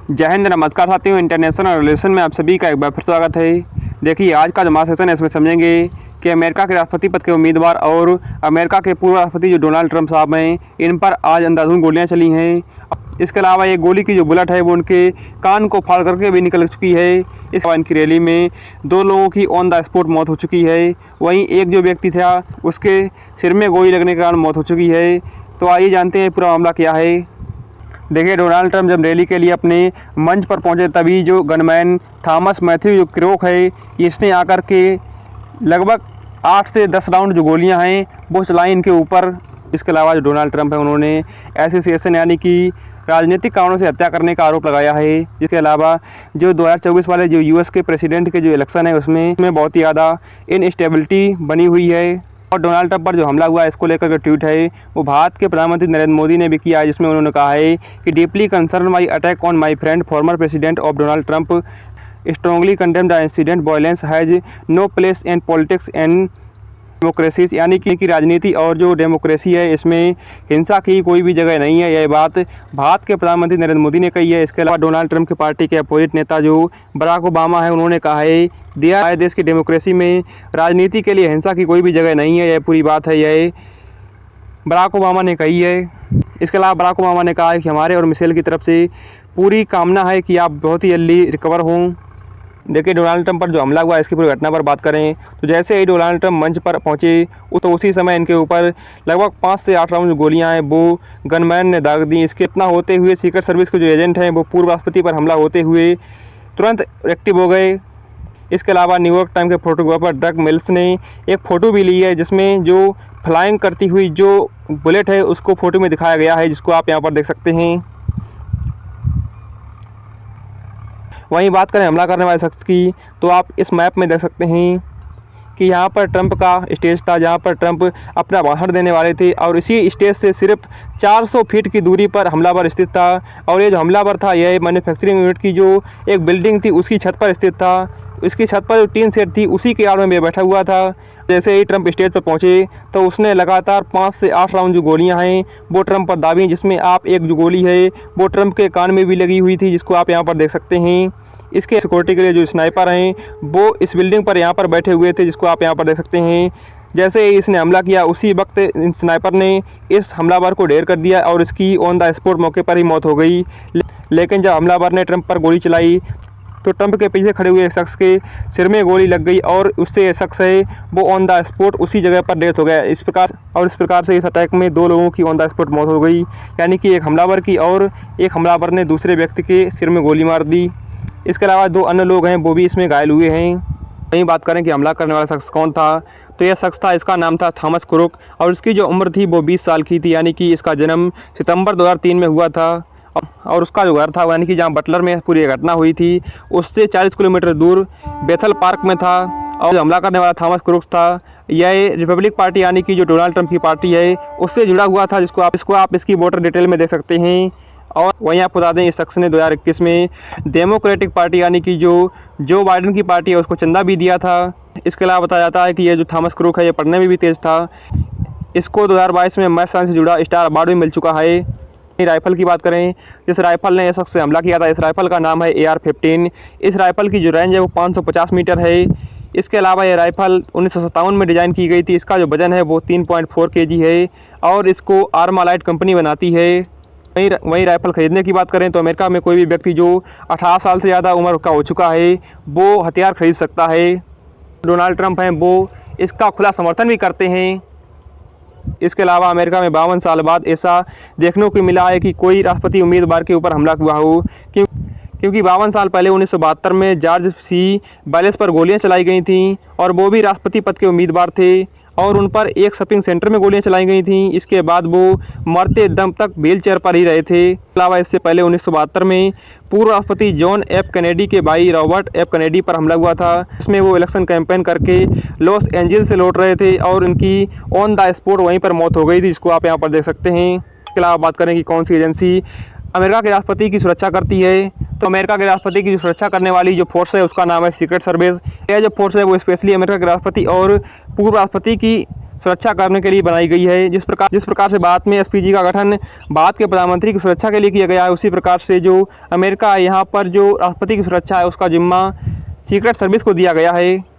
जय हिंद, नमस्कार साथियों। इंटरनेशनल रिलेशन में आप सभी का एक बार फिर स्वागत है। देखिए, आज का जो हमारा सेशन है इसमें समझेंगे कि अमेरिका के राष्ट्रपति पद के उम्मीदवार और अमेरिका के पूर्व राष्ट्रपति जो डोनाल्ड ट्रंप साहब हैं, इन पर आज अंधाधुंध गोलियां चली हैं। इसके अलावा ये गोली की जो बुलेट है वो उनके कान को फाड़ करके भी निकल चुकी है। इस इनकी रैली में 2 लोगों की ऑन द स्पॉट मौत हो चुकी है। वहीं एक जो व्यक्ति था उसके सिर में गोली लगने के कारण मौत हो चुकी है। तो आइए जानते हैं पूरा मामला क्या है। देखिए, डोनाल्ड ट्रंप जब रैली के लिए अपने मंच पर पहुंचे तभी जो गनमैन थॉमस मैथ्यू जो क्रोक है, इसने आकर के लगभग 8 से 10 राउंड जो गोलियां हैं वो चलाई इनके ऊपर। इसके अलावा जो डोनाल्ड ट्रंप है उन्होंने एसोसिएशन यानी कि राजनीतिक कारणों से हत्या करने का आरोप लगाया है। इसके अलावा जो 2024 वाले जो यूएस के प्रेसिडेंट के जो इलेक्शन है उसमें बहुत ही ज़्यादा इनस्टेबिलिटी बनी हुई है। और डोनाल्ड ट्रंप पर जो हमला हुआ है इसको लेकर के ट्वीट है वो भारत के प्रधानमंत्री नरेंद्र मोदी ने भी किया है, जिसमें उन्होंने कहा है कि deeply concern my attack on my friend former president of Donald Trump, strongly condemn the incident, violence has no place in politics and democracy, यानी कि राजनीति और जो डेमोक्रेसी है इसमें हिंसा की कोई भी जगह नहीं है। यह बात भारत के प्रधानमंत्री नरेंद्र मोदी ने कही है। इसके अलावा डोनाल्ड ट्रंप की पार्टी के अपोजिट नेता जो बराक ओबामा है उन्होंने कहा है दिया है देश की डेमोक्रेसी में राजनीति के लिए हिंसा की कोई भी जगह नहीं है। यह पूरी बात है, यह बराक ओबामा ने कही है। इसके अलावा बराक ओबामा ने कहा है कि हमारे और मिशेल की तरफ से पूरी कामना है कि आप बहुत ही जल्दी रिकवर हों। देखिए, डोनाल्ड ट्रंप पर जो हमला हुआ इसकी पूरी घटना पर बात करें तो जैसे ही डोनाल्ड ट्रंप मंच पर पहुंचे तो उसी समय इनके ऊपर लगभग 5 से 8 राउंड जो गोलियां हैं वो गनमैन ने दाग दी। इसके इतना होते हुए सीक्रेट सर्विस के जो एजेंट हैं वो पूर्व राष्ट्रपति पर हमला होते हुए तुरंत एक्टिव हो गए। इसके अलावा न्यूयॉर्क टाइम के फोटोग्राफर डग मिल्स ने एक फ़ोटो भी ली है जिसमें जो फ्लाइंग करती हुई जो बुलेट है उसको फ़ोटो में दिखाया गया है, जिसको आप यहाँ पर देख सकते हैं। वहीं बात करें हमला करने वाले शख्स की तो आप इस मैप में देख सकते हैं कि यहाँ पर ट्रंप का स्टेज था जहाँ पर ट्रंप अपना भाषण देने वाले थे और इसी स्टेज से सिर्फ 400 फीट की दूरी पर हमलावर स्थित था। और ये जो हमलावर था यह मैन्युफैक्चरिंग यूनिट की जो एक बिल्डिंग थी उसकी छत पर स्थित था। इसकी छत पर जो टीन सेट थी उसी के आड़ में बैठा हुआ था। जैसे ही ट्रंप स्टेज पर पहुंचे तो उसने लगातार 5 से 8 राउंड जो गोलियां हैं वो ट्रंप पर दाबी, जिसमें आप एक जो गोली है वो ट्रंप के कान में भी लगी हुई थी, जिसको आप यहाँ पर देख सकते हैं। इसके सिक्योरिटी के लिए जो स्नाइपर हैं वो इस बिल्डिंग पर यहाँ पर बैठे हुए थे, जिसको आप यहाँ पर देख सकते हैं। जैसे ही इसने हमला किया उसी वक्त स्नाइपर ने इस हमलावर को ढेर कर दिया और इसकी ऑन द स्पॉट मौके पर ही मौत हो गई। लेकिन जब हमलावर ने ट्रंप पर गोली चलाई तो ट्रंप के पीछे खड़े हुए शख्स के सिर में गोली लग गई और उससे शख्स है वो ऑन द स्पॉट उसी जगह पर डेथ हो गया। इस प्रकार से इस अटैक में 2 लोगों की ऑन द स्पॉट मौत हो गई, यानी कि एक हमलावर की और एक हमलावर ने दूसरे व्यक्ति के सिर में गोली मार दी। इसके अलावा 2 अन्य लोग हैं वो भी इसमें घायल हुए हैं। वहीं बात करें कि हमला करने वाला शख्स कौन था तो यह शख्स था, इसका नाम था थॉमस क्रुक और इसकी जो उम्र थी वो 20 साल की थी, यानी कि इसका जन्म सितंबर 2003 में हुआ था। और उसका जो घर था यानी कि जहाँ बटलर में पूरी घटना हुई थी उससे 40 किलोमीटर दूर बेथल पार्क में था। और जो हमला करने वाला थॉमस क्रुक्स था यह रिपब्लिक पार्टी यानी कि जो डोनाल्ड ट्रंप की पार्टी है उससे जुड़ा हुआ था, जिसको आप इसकी वोटर डिटेल में देख सकते हैं। और वहीं आपको बता दें इस शख्स ने 2021 में डेमोक्रेटिक पार्टी यानी कि जो बाइडेन की पार्टी है उसको चंदा भी दिया था। इसके अलावा बताया जाता है कि यह जो थॉमस क्रुक है ये पढ़ने में भी तेज़ था। इसको 2022 में मैथ साइंस से जुड़ा स्टार अवार्ड भी मिल चुका है। राइफल की बात करें, जिस राइफल ने इस शख्स से हमला किया था इस राइफल का नाम है AR-15। इस राइफल की जो रेंज है वो 550 मीटर है। इसके अलावा ये राइफल 1957 में डिज़ाइन की गई थी। इसका जो वजन है वो 3.4 kg है और इसको आर्मालाइट कंपनी बनाती है। वहीं राइफल खरीदने की बात करें तो अमेरिका में कोई भी व्यक्ति जो 18 साल से ज़्यादा उम्र का हो चुका है वो हथियार खरीद सकता है। डोनाल्ड ट्रंप हैं वो इसका खुला समर्थन भी करते हैं। इसके अलावा अमेरिका में 52 साल बाद ऐसा देखने को मिला है कि कोई राष्ट्रपति उम्मीदवार के ऊपर हमला हुआ हो, क्योंकि 52 साल पहले 1972 में जॉर्ज C. बैलेस पर गोलियां चलाई गई थीं और वो भी राष्ट्रपति पद के उम्मीदवार थे और उन पर एक शॉपिंग सेंटर में गोलियां चलाई गई थीं। इसके बाद वो मरते दम तक व्हील चेयर पर ही रहे थे। इसके अलावा इससे पहले 1972 में पूर्व राष्ट्रपति जॉन F. कैनेडी के भाई रॉबर्ट F. कैनेडी पर हमला हुआ था, इसमें वो इलेक्शन कैंपेन करके लॉस एंजल्स से लौट रहे थे और उनकी ऑन द स्पॉट वहीं पर मौत हो गई थी, जिसको आप यहाँ पर देख सकते हैं। इसके अलावा बात करें कि कौन सी एजेंसी अमेरिका के राष्ट्रपति की सुरक्षा करती है तो अमेरिका के राष्ट्रपति की जो सुरक्षा करने वाली जो फोर्स है उसका नाम है सीक्रेट सर्विस। यह जो फोर्स है वो स्पेशली अमेरिका के राष्ट्रपति और पूर्व राष्ट्रपति की सुरक्षा करने के लिए बनाई गई है। जिस प्रकार से भारत में एसपीजी का गठन भारत के प्रधानमंत्री की सुरक्षा के लिए किया गया है, उसी प्रकार से जो अमेरिका है यहाँ पर जो राष्ट्रपति की सुरक्षा है उसका जिम्मा सीक्रेट सर्विस को दिया गया है।